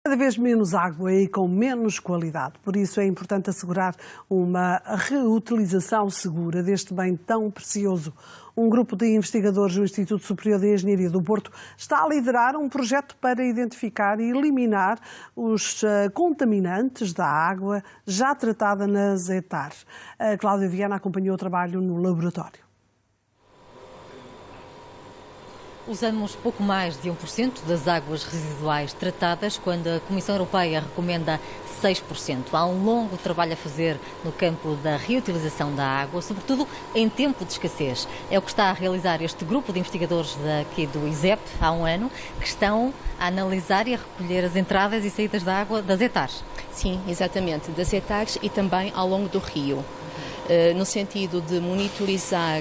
Cada vez menos água e com menos qualidade. Por isso é importante assegurar uma reutilização segura deste bem tão precioso. Um grupo de investigadores do Instituto Superior de Engenharia do Porto está a liderar um projeto para identificar e eliminar os contaminantes da água já tratada nas hectares. A Cláudia Viana acompanhou o trabalho no laboratório. Usamos pouco mais de 1% das águas residuais tratadas, quando a Comissão Europeia recomenda 6%. Há um longo trabalho a fazer no campo da reutilização da água, sobretudo em tempo de escassez. É o que está a realizar este grupo de investigadores daqui do ISEP, há um ano, que estão a analisar e a recolher as entradas e saídas da água das hectares. Sim, exatamente, das hectares e também ao longo do rio. No sentido de monitorizar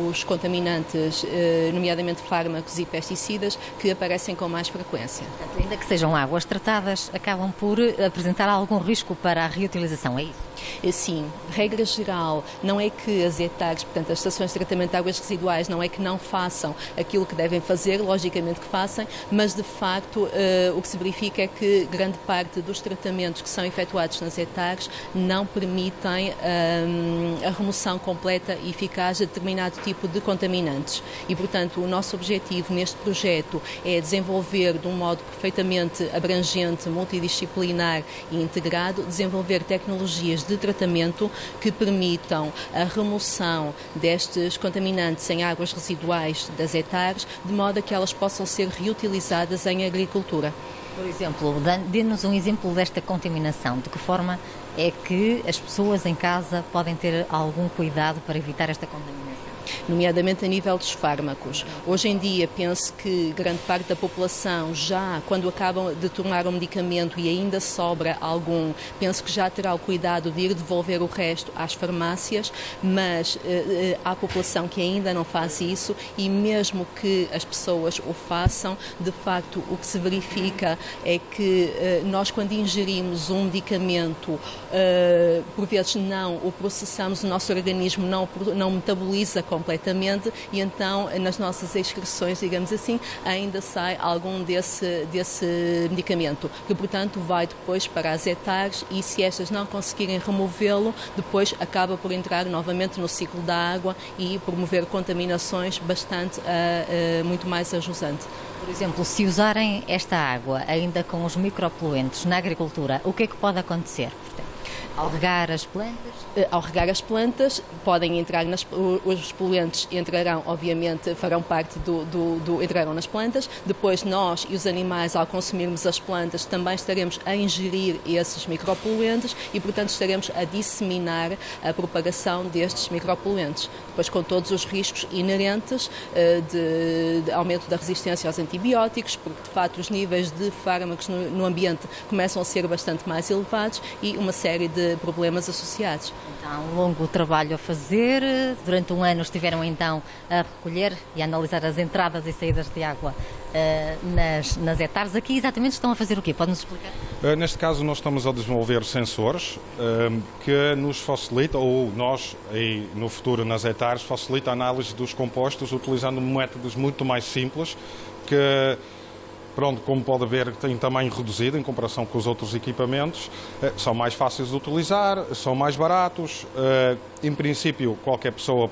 os contaminantes, nomeadamente fármacos e pesticidas, que aparecem com mais frequência. Portanto, ainda que sejam águas tratadas, acabam por apresentar algum risco para a reutilização, é isso? Sim, regra geral, não é que as hectares, portanto as estações de tratamento de águas residuais, não é que não façam aquilo que devem fazer, logicamente que façam, mas de facto o que se verifica é que grande parte dos tratamentos que são efetuados nas hectares não permitem a remoção completa e eficaz de determinado tipo de contaminantes. E, portanto, o nosso objetivo neste projeto é desenvolver de um modo perfeitamente abrangente, multidisciplinar e integrado, desenvolver tecnologias de tratamento que permitam a remoção destes contaminantes em águas residuais das hectares, de modo a que elas possam ser reutilizadas em agricultura. Por exemplo, dê-nos um exemplo desta contaminação. De que forma é que as pessoas em casa podem ter algum cuidado para evitar esta contaminação? Nomeadamente a nível dos fármacos. Hoje em dia, penso que grande parte da população já, quando acabam de tomar um medicamento e ainda sobra algum, penso que já terá o cuidado de ir devolver o resto às farmácias, mas há população que ainda não faz isso e mesmo que as pessoas o façam, de facto o que se verifica é que nós quando ingerimos um medicamento, por vezes não o processamos, o nosso organismo não metaboliza completamente e então nas nossas excreções, digamos assim, ainda sai algum desse medicamento, que portanto vai depois para as hectares e se estas não conseguirem removê-lo, depois acaba por entrar novamente no ciclo da água e promover contaminações bastante, muito mais ajusante. Por exemplo, se usarem esta água ainda com os micropoluentes na agricultura, o que é que pode acontecer? Ao regar as plantas? Ao regar as plantas, podem entrar, os poluentes entrarão, obviamente, farão parte entrarão nas plantas. Depois nós e os animais, ao consumirmos as plantas, também estaremos a ingerir esses micropoluentes e, portanto, estaremos a disseminar a propagação destes micropoluentes. Depois, com todos os riscos inerentes de aumento da resistência aos antibióticos, porque, de facto, os níveis de fármacos no ambiente começam a ser bastante mais elevados e uma série de problemas associados. Então, há um longo trabalho a fazer. Durante um ano estiveram então a recolher e a analisar as entradas e saídas de água nas hectares. Aqui exatamente estão a fazer o quê? Pode-nos explicar? Neste caso nós estamos a desenvolver sensores que nos facilitam, ou nós aí no futuro nas hectares, facilita a análise dos compostos utilizando métodos muito mais simples que, pronto, como pode ver, tem tamanho reduzido em comparação com os outros equipamentos, são mais fáceis de utilizar, são mais baratos. Em princípio, qualquer pessoa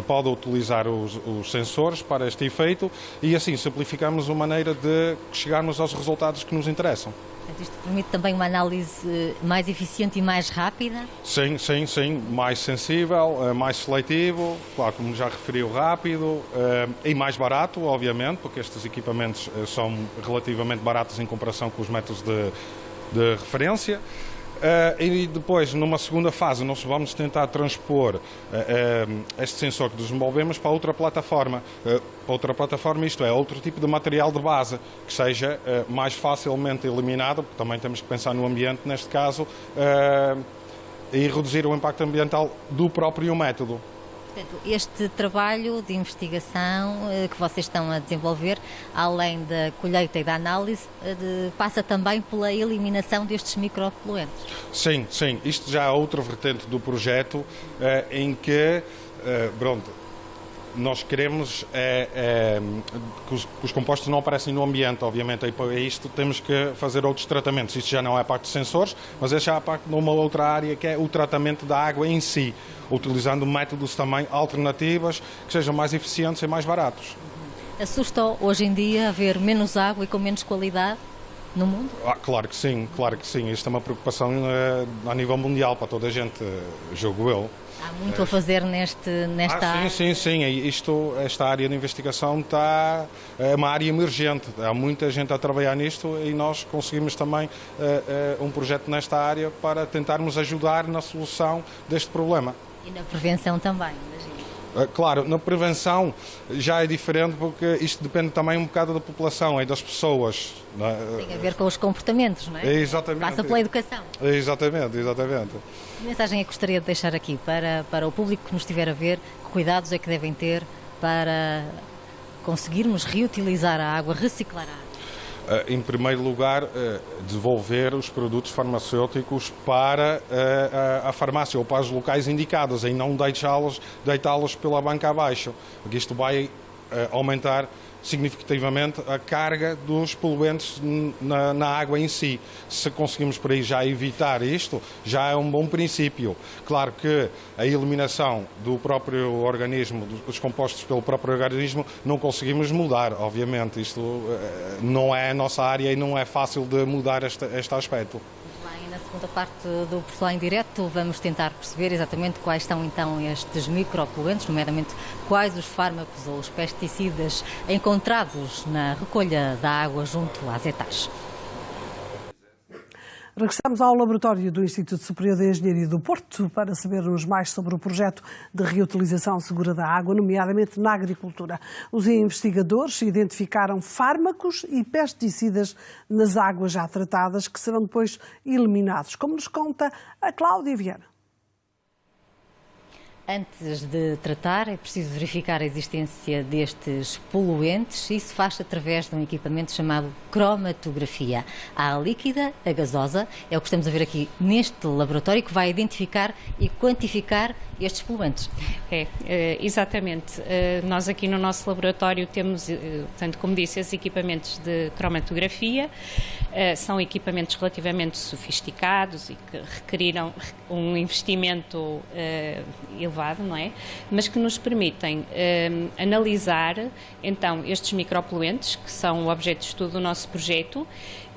pode utilizar os sensores para este efeito e assim simplificamos a maneira de chegarmos aos resultados que nos interessam. Portanto, isto permite também uma análise mais eficiente e mais rápida? Sim, mais sensível, mais seletivo, claro, como já referiu, rápido e mais barato, obviamente, porque estes equipamentos são relativamente baratos em comparação com os métodos de referência. E depois, numa segunda fase, nós vamos tentar transpor este sensor que desenvolvemos para outra plataforma. Isto é, outro tipo de material de base, que seja mais facilmente eliminado, porque também temos que pensar no ambiente, neste caso, e reduzir o impacto ambiental do próprio método. Portanto, este trabalho de investigação que vocês estão a desenvolver, além da colheita e da análise, passa também pela eliminação destes micropoluentes? Sim. Isto já é outra vertente do projeto em que, nós queremos que os compostos não aparecem no ambiente, obviamente, e para isto temos que fazer outros tratamentos. Isto já não é a parte de sensores, mas esta é a parte de uma outra área que é o tratamento da água em si, utilizando métodos também alternativos que sejam mais eficientes e mais baratos. Assusta hoje em dia haver menos água e com menos qualidade no mundo? Claro que sim, claro que sim. Isto é uma preocupação a nível mundial para toda a gente, julgo eu. Há muito a fazer nesta área. Sim. Esta área de investigação é uma área emergente. Há muita gente a trabalhar nisto e nós conseguimos também um projeto nesta área para tentarmos ajudar na solução deste problema. E na prevenção também, imagino. Claro, na prevenção já é diferente porque isto depende também um bocado da população e das pessoas. Tem a ver com os comportamentos, não é? Exatamente. Passa pela educação. Exatamente. Que mensagem é que gostaria de deixar aqui para o público que nos estiver a ver? Que cuidados é que devem ter para conseguirmos reutilizar a água, reciclar a água? Em primeiro lugar, devolver os produtos farmacêuticos para a farmácia ou para os locais indicados e não deitá-los pela banca abaixo, porque isto vai aumentar significativamente a carga dos poluentes na água em si. Se conseguimos por aí já evitar isto, já é um bom princípio. Claro que a eliminação do próprio organismo, dos compostos pelo próprio organismo, não conseguimos mudar, obviamente. Isto não é a nossa área e não é fácil de mudar este aspecto. Na segunda parte do Por Falar em Direto vamos tentar perceber exatamente quais são então estes micropoluentes, nomeadamente quais os fármacos ou os pesticidas encontrados na recolha da água junto às ETAs. Regressamos ao laboratório do Instituto Superior de Engenharia do Porto para sabermos mais sobre o projeto de reutilização segura da água, nomeadamente na agricultura. Os investigadores identificaram fármacos e pesticidas nas águas já tratadas que serão depois eliminados, como nos conta a Cláudia Viana. Antes de tratar, é preciso verificar a existência destes poluentes. Isso faz através de um equipamento chamado cromatografia. Há a líquida, a gasosa, é o que estamos a ver aqui neste laboratório, que vai identificar e quantificar estes poluentes. Exatamente. Nós aqui no nosso laboratório temos, portanto, como disse, esses equipamentos de cromatografia. São equipamentos relativamente sofisticados e que requeriram um investimento elevado, não é? Mas que nos permitem analisar, então, estes micropoluentes, que são o objeto de estudo do nosso projeto,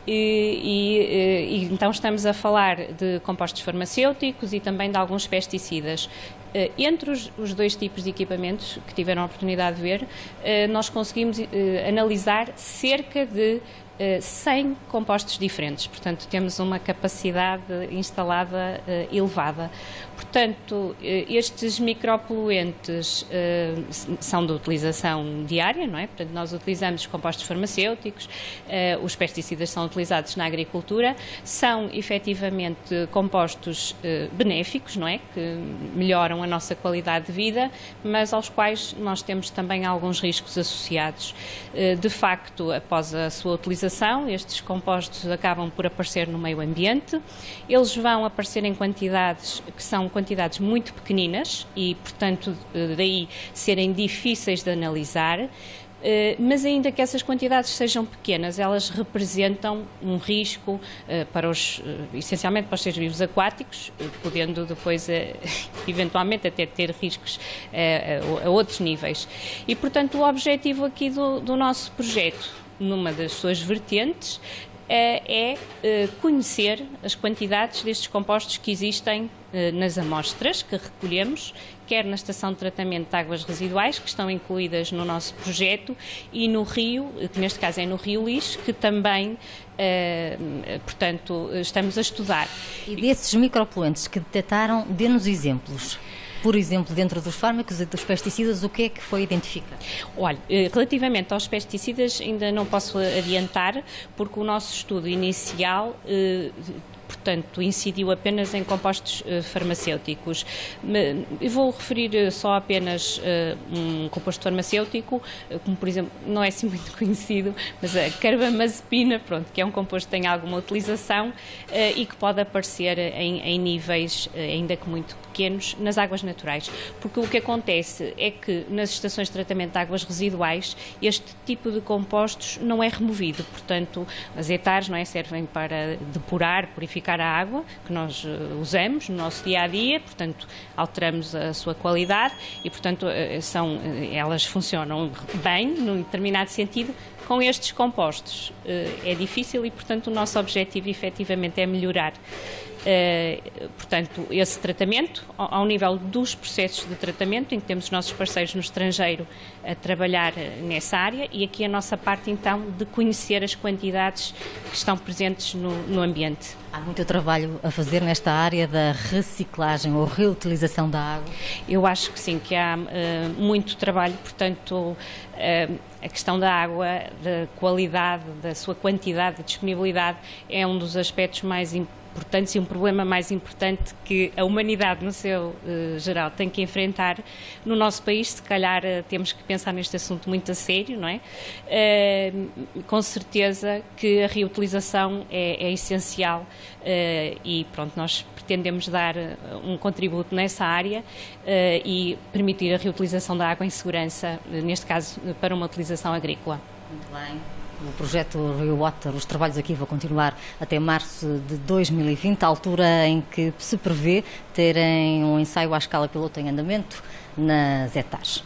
e então estamos a falar de compostos farmacêuticos e também de alguns pesticidas. Entre os dois tipos de equipamentos que tiveram a oportunidade de ver, nós conseguimos analisar cerca de 100 compostos diferentes, portanto temos uma capacidade instalada elevada. Portanto, estes micropoluentes são de utilização diária, não é? Portanto, nós utilizamos compostos farmacêuticos, os pesticidas são utilizados na agricultura, são efetivamente compostos benéficos, não é? Que melhoram a nossa qualidade de vida, mas aos quais nós temos também alguns riscos associados. De facto, após a sua utilização, estes compostos acabam por aparecer no meio ambiente, eles vão aparecer em quantidades que são quantidades muito pequeninas e, portanto, daí serem difíceis de analisar. Mas ainda que essas quantidades sejam pequenas, elas representam um risco essencialmente para os seres vivos aquáticos, podendo depois, eventualmente, até ter riscos a outros níveis. E, portanto, o objetivo aqui do nosso projeto, numa das suas vertentes, é conhecer as quantidades destes compostos que existem nas amostras que recolhemos, quer na estação de tratamento de águas residuais, que estão incluídas no nosso projeto, e no rio, que neste caso é no Rio Lixo, que também, portanto, estamos a estudar. E desses micropoluentes que detectaram, dê-nos exemplos. Por exemplo, dentro dos fármacos e dos pesticidas, o que é que foi identificado? Olha, relativamente aos pesticidas ainda não posso adiantar, porque o nosso estudo inicial portanto, incidiu apenas em compostos farmacêuticos. Eu vou referir só apenas um composto farmacêutico, como por exemplo, não é assim muito conhecido, mas a carbamazepina, pronto, que é um composto que tem alguma utilização e que pode aparecer em níveis, ainda que muito pequenos, nas águas naturais. Porque o que acontece é que nas estações de tratamento de águas residuais este tipo de compostos não é removido. Portanto, as etares, não é, servem para depurar, purificar a água que nós usamos no nosso dia-a-dia, portanto, alteramos a sua qualidade e, portanto, elas funcionam bem, num determinado sentido. Com estes compostos é difícil e, portanto, o nosso objetivo efetivamente é melhorar portanto, esse tratamento ao nível dos processos de tratamento, em que temos os nossos parceiros no estrangeiro a trabalhar nessa área e aqui a nossa parte, então, de conhecer as quantidades que estão presentes no ambiente. Há muito trabalho a fazer nesta área da reciclagem ou reutilização da água? Eu acho que sim, que há muito trabalho, portanto, a questão da água, da qualidade, da sua quantidade, da disponibilidade é um dos aspectos mais importantes e um problema mais importante que a humanidade, no seu geral, tem que enfrentar. No nosso país, se calhar, temos que pensar neste assunto muito a sério, não é? Com certeza que a reutilização é essencial e, pronto, nós pretendemos dar um contributo nessa área e permitir a reutilização da água em segurança, neste caso, para uma utilização agrícola. Muito bem. O projeto RioWater, os trabalhos aqui vão continuar até março de 2020, a altura em que se prevê terem um ensaio à escala piloto em andamento nas etares.